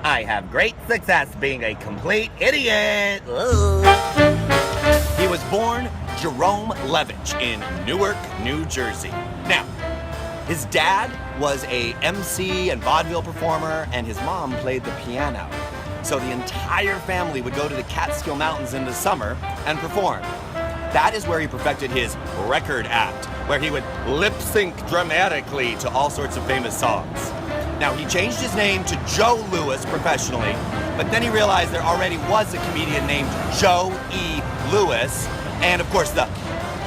I have great success being a complete idiot. Ooh. He was born Jerome Levitch in Newark, New Jersey. Now, his dad was a MC and vaudeville performer, and his mom played the piano. So the entire family would go to the Catskill Mountains in the summer and perform. That is where he perfected his record act, where he would lip sync dramatically to all sorts of famous songs. Now, he changed his name to Joe Louis professionally, but then he realized there already was a comedian named Joe E. Louis, and of course the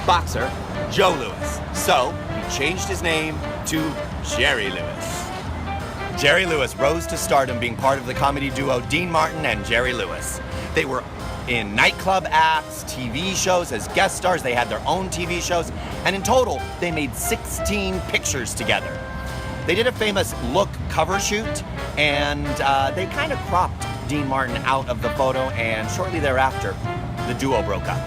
boxer, Joe Louis. So he changed his name to Jerry Lewis. Jerry Lewis rose to stardom being part of the comedy duo Dean Martin and Jerry Lewis. They were in nightclub acts, TV shows as guest stars. They had their own TV shows, and in total, they made 16 pictures together. They did a famous Look cover shoot, and they kind of cropped Dean Martin out of the photo, and shortly thereafter, the duo broke up.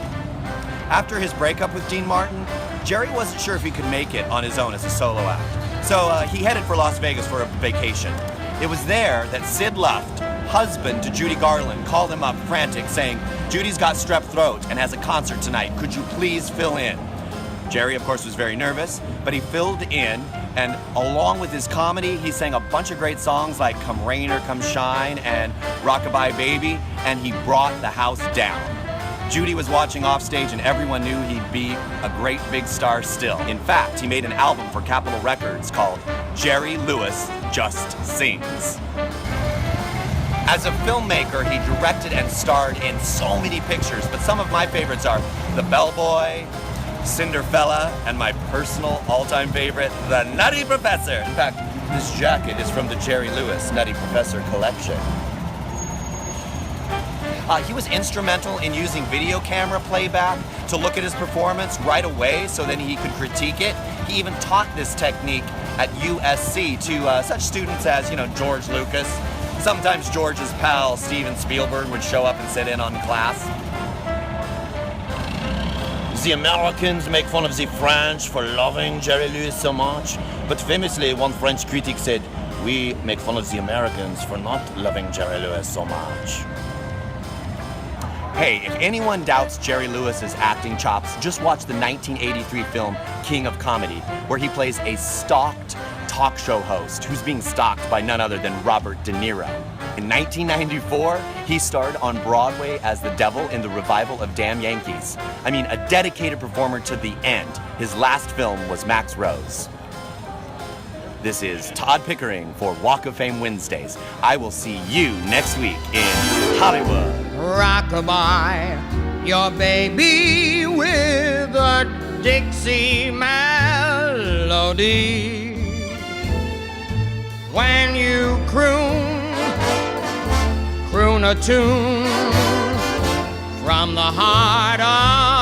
After his breakup with Dean Martin, Jerry wasn't sure if he could make it on his own as a solo act. So he headed for Las Vegas for a vacation. It was there that Sid Luft, husband to Judy Garland, called him up frantic saying, "Judy's got strep throat and has a concert tonight. Could you please fill in?" Jerry, of course, was very nervous, but he filled in, and along with his comedy, he sang a bunch of great songs like Come Rain or Come Shine and Rockabye Baby, and he brought the house down. Judy was watching offstage, and everyone knew he'd be a great big star still. In fact, he made an album for Capitol Records called Jerry Lewis Just Sings. As a filmmaker, he directed and starred in so many pictures, but some of my favorites are The Bellboy, Cinderfella, and my personal all-time favorite, The Nutty Professor. In fact, this jacket is from the Jerry Lewis Nutty Professor Collection. He was instrumental in using video camera playback to look at his performance right away so then he could critique it. He even taught this technique at USC to such students as, George Lucas. Sometimes George's pal, Steven Spielberg, would show up and sit in on class. The Americans make fun of the French for loving Jerry Lewis so much, but famously one French critic said, "We make fun of the Americans for not loving Jerry Lewis so much." Hey, if anyone doubts Jerry Lewis's acting chops, just watch the 1983 film King of Comedy, where he plays a stalked talk show host who's being stalked by none other than Robert De Niro. In 1994, he starred on Broadway as the devil in the revival of Damn Yankees. I mean, a dedicated performer to the end. His last film was Max Rose. This is Todd Pickering for Walk of Fame Wednesdays. I will see you next week in Hollywood. Rockabye your baby with a Dixie melody. When you croon a tune from the heart of